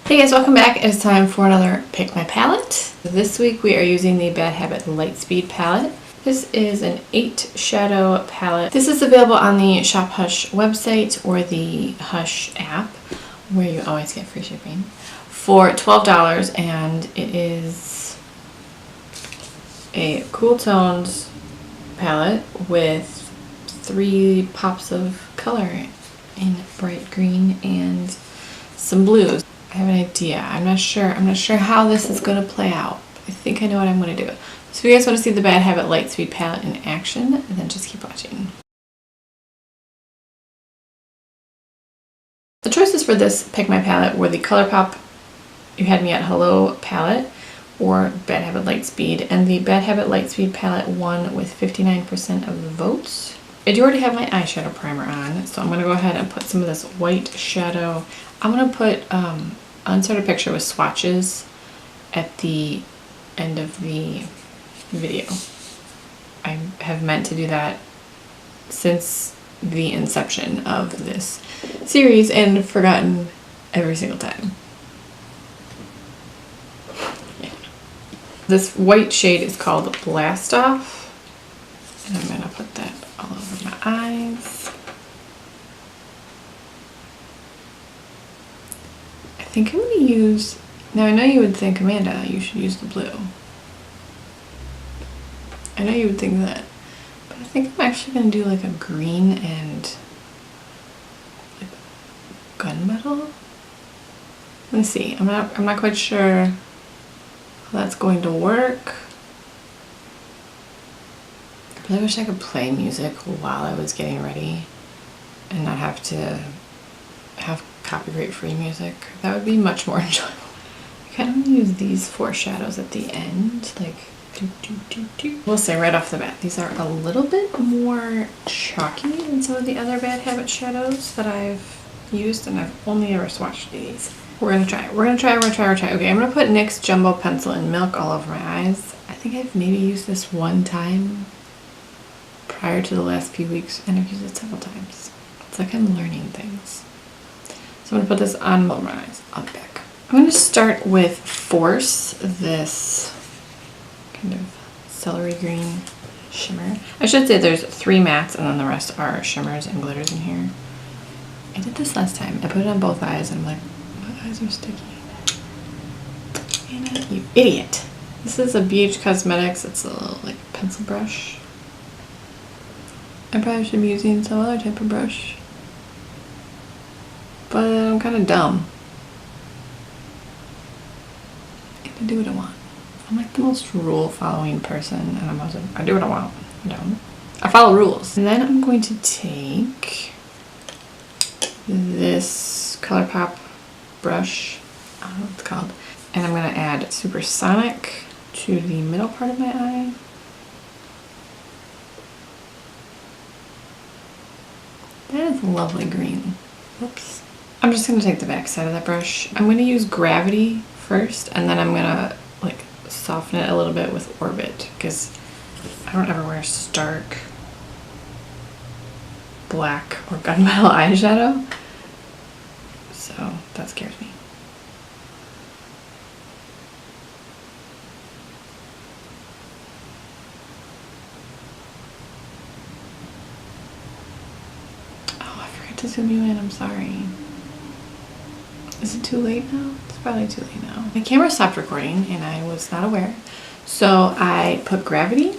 Hey guys, welcome back. It's time for another Pick My Palette. This week we are using the Bad Habit Lightspeed palette. This is an 8 shadow palette. This is available on the Shop Hush website or the Hush app, where you always get free shipping, for $12, and it is a cool toned palette with 3 pops of color in bright green and some blues. I have an idea. I'm not sure how this is going to play out. I think I know what I'm going to do. So if you guys want to see the Bad Habit Lightspeed palette in action, then just keep watching. The choices for this Pick My palette were the ColourPop You Had Me at Hello palette or Bad Habit Lightspeed, and the Bad Habit Lightspeed palette won with 59% of the votes. I do already have my eyeshadow primer on, so I'm going to go ahead and put some of this white shadow. I'm going to put insert a picture with swatches at the end of the video. I have meant to do that since the inception of this series and forgotten every single time. Yeah. This white shade is called Blast Off, and I'm going to put that all over my eyes. I think I'm going to use, now I know you would think, Amanda, you should use the blue. I know you would think that, but I think I'm actually going to do like a green and like gunmetal. Let me see, I'm not quite sure how that's going to work. I really wish I could play music while I was getting ready and not have to have copyright-free music. That would be much more enjoyable. I kind of want to use these 4 shadows at the end, like We'll say right off the bat, these are a little bit more chalky than some of the other Bad Habit shadows that I've used, and I've only ever swatched these. We're gonna try. Okay, I'm gonna put NYX Jumbo Pencil in Milk all over my eyes. I think I've maybe used this one time prior to the last few weeks, and I've used it several times. It's like I'm learning things. So I'm gonna put this on both my eyes. I'll be back. I'm gonna start with Force, this kind of celery green shimmer. I should say there's 3 mattes and then the rest are shimmers and glitters in here. I did this last time. I put it on both eyes and I'm like, my eyes are sticky. Anna, you idiot. This is a BH Cosmetics. It's a little like pencil brush. I probably should be using some other type of brush, but I'm kind of dumb. I can do what I want. I'm like the most rule-following person, and I do what I want. I follow rules. And then I'm going to take this ColourPop brush, I don't know what it's called, and I'm going to add Supersonic to the middle part of my eye. That is lovely green. Oops. I'm just going to take the back side of that brush. I'm going to use Gravity first, and then I'm going to like soften it a little bit with Orbit, because I don't ever wear stark black or gunmetal eyeshadow, so that scares me. Oh, I forgot to zoom you in, I'm sorry. Is it too late now? It's probably too late now. My camera stopped recording and I was not aware. So I put Gravity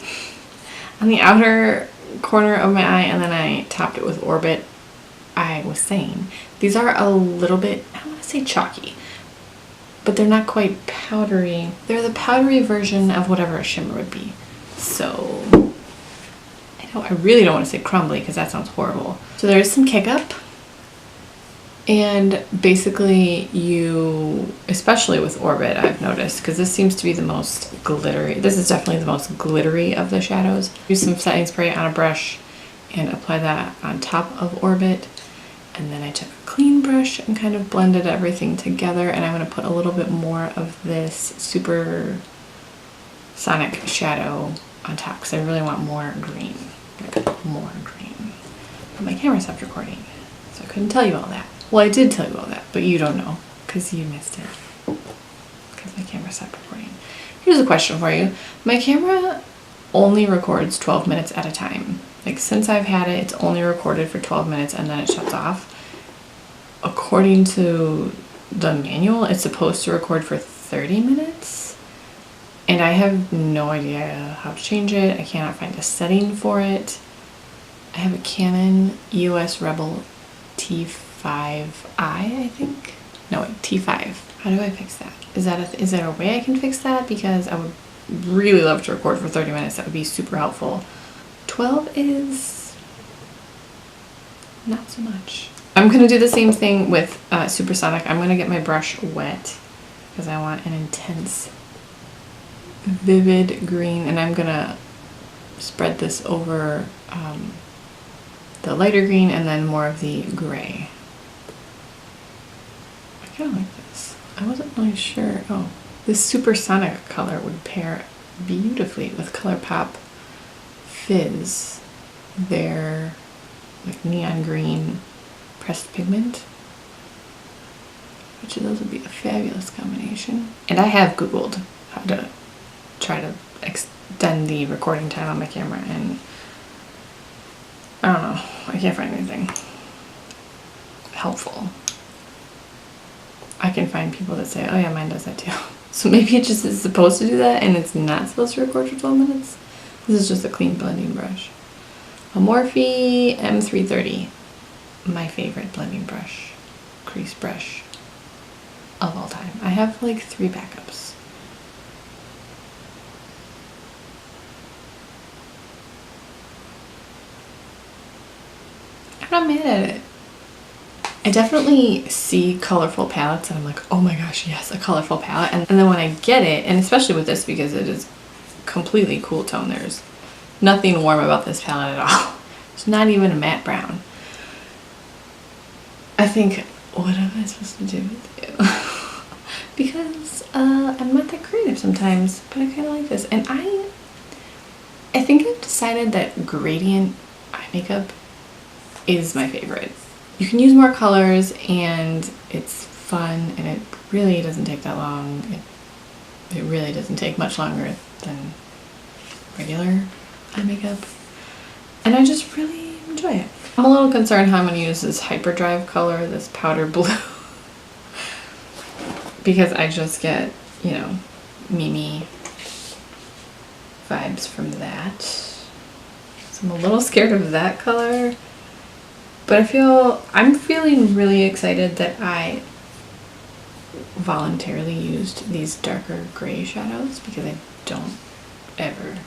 on the outer corner of my eye and then I topped it with Orbit. I was saying, these are a little bit, I don't want to say chalky, but they're not quite powdery. They're the powdery version of whatever a shimmer would be. So I really don't want to say crumbly because that sounds horrible. So there is some kick up. And basically you, especially with Orbit, I've noticed, because this seems to be the most glittery. This is definitely the most glittery of the shadows. Use some setting spray on a brush and apply that on top of Orbit. And then I took a clean brush and kind of blended everything together. And I'm going to put a little bit more of this Super Sonic shadow on top because I really want more green. Like more green. But my camera stopped recording, so I couldn't tell you all that. Well, I did tell you all that, but you don't know because you missed it. Because my camera stopped recording. Here's a question for you. My camera only records 12 minutes at a time. Like since I've had it, it's only recorded for 12 minutes and then it shuts off. According to the manual, it's supposed to record for 30 minutes. And I have no idea how to change it. I cannot find a setting for it. I have a Canon EOS Rebel T5i, I think. No, wait, T5. How do I fix that? Is there a way I can fix that? Because I would really love to record for 30 minutes. That would be super helpful. 12 is not so much. I'm gonna do the same thing with Supersonic. I'm gonna get my brush wet because I want an intense, vivid green, and I'm gonna spread this over the lighter green and then more of the gray. I kind of like this. I wasn't really sure. Oh, this Supersonic color would pair beautifully with ColourPop Fizz. Their like neon green pressed pigment. Which of those would be a fabulous combination. And I have Googled how to try to extend the recording time on my camera, and I don't know, I can't find anything helpful. I can find people that say, oh yeah, mine does that too. So maybe it just is supposed to do that and it's not supposed to record for 12 minutes. This is just a clean blending brush. A Morphe M330. My favorite blending brush, crease brush of all time. I have like 3 backups. I'm not mad at it. I definitely see colorful palettes and I'm like, oh my gosh, yes, a colorful palette. And then when I get it, and especially with this because it is completely cool tone, there's nothing warm about this palette at all. It's not even a matte brown. I think, what am I supposed to do with you? Because I'm not that creative sometimes, but I kind of like this. And I think I've decided that gradient eye makeup is my favorite. You can use more colors and it's fun and it really doesn't take that long. It really doesn't take much longer than regular eye makeup. And I just really enjoy it. I'm a little concerned how I'm going to use this Hyperdrive color, this powder blue. Because I just get, you know, Mimi vibes from that. So I'm a little scared of that color. But I'm feeling really excited that I voluntarily used these darker gray shadows because I don't ever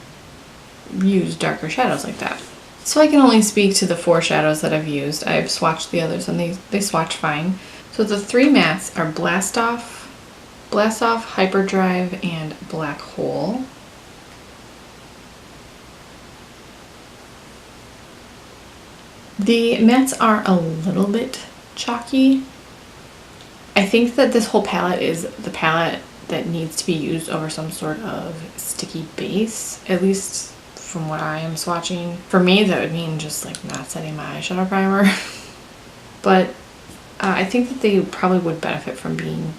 use darker shadows like that. So I can only speak to the 4 shadows that I've used. I've swatched the others and they swatch fine. So the 3 mattes are Blast Off, Hyperdrive, and Black Hole. The mattes are a little bit chalky. I think that this whole palette is the palette that needs to be used over some sort of sticky base, at least from what I am swatching. For me, that would mean just like not setting my eyeshadow primer. But I think that they probably would benefit from being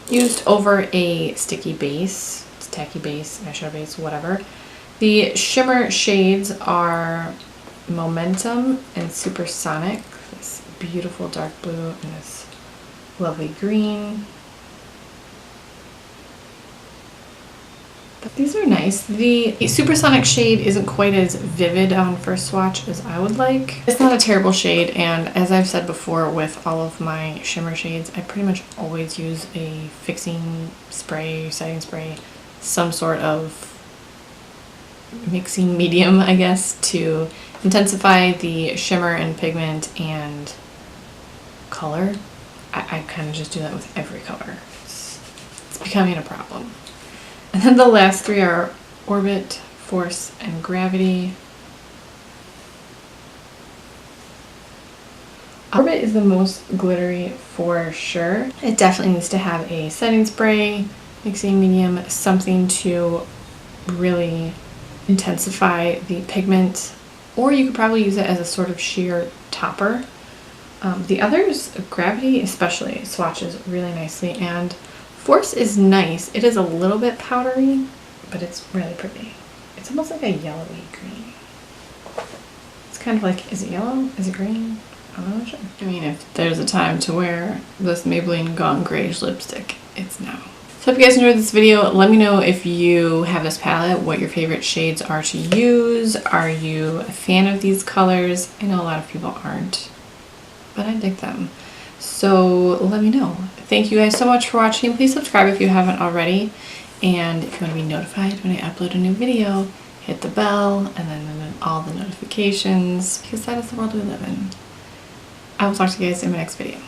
used over a sticky base, tacky base, eyeshadow base, whatever. The shimmer shades are Momentum and Supersonic, this beautiful dark blue and this lovely green. These are nice. The Supersonic shade isn't quite as vivid on first swatch as I would like. It's not a terrible shade, and as I've said before with all of my shimmer shades, I pretty much always use a fixing spray, setting spray, some sort of mixing medium, I guess, to intensify the shimmer and pigment and color. I kind of just do that with every color. It's becoming a problem. And then the last 3 are Orbit, Force, and Gravity. Orbit is the most glittery for sure. It definitely needs to have a setting spray, mixing medium, something to really intensify the pigment, or you could probably use it as a sort of sheer topper. The others, Gravity especially, swatches really nicely, and Force is nice. It is a little bit powdery, but it's really pretty. It's almost like a yellowy green. It's kind of like, is it yellow? Is it green? I'm not sure. I mean, if there's a time to wear this Maybelline Gone Greige lipstick, it's now. So if you guys enjoyed this video, let me know if you have this palette, what your favorite shades are to use. Are you a fan of these colors? I know a lot of people aren't, but I dig them. So let me know. Thank you guys so much for watching. Please subscribe if you haven't already. And if you want to be notified when I upload a new video, hit the bell and then all the notifications, because that is the world we live in. I will talk to you guys in my next video.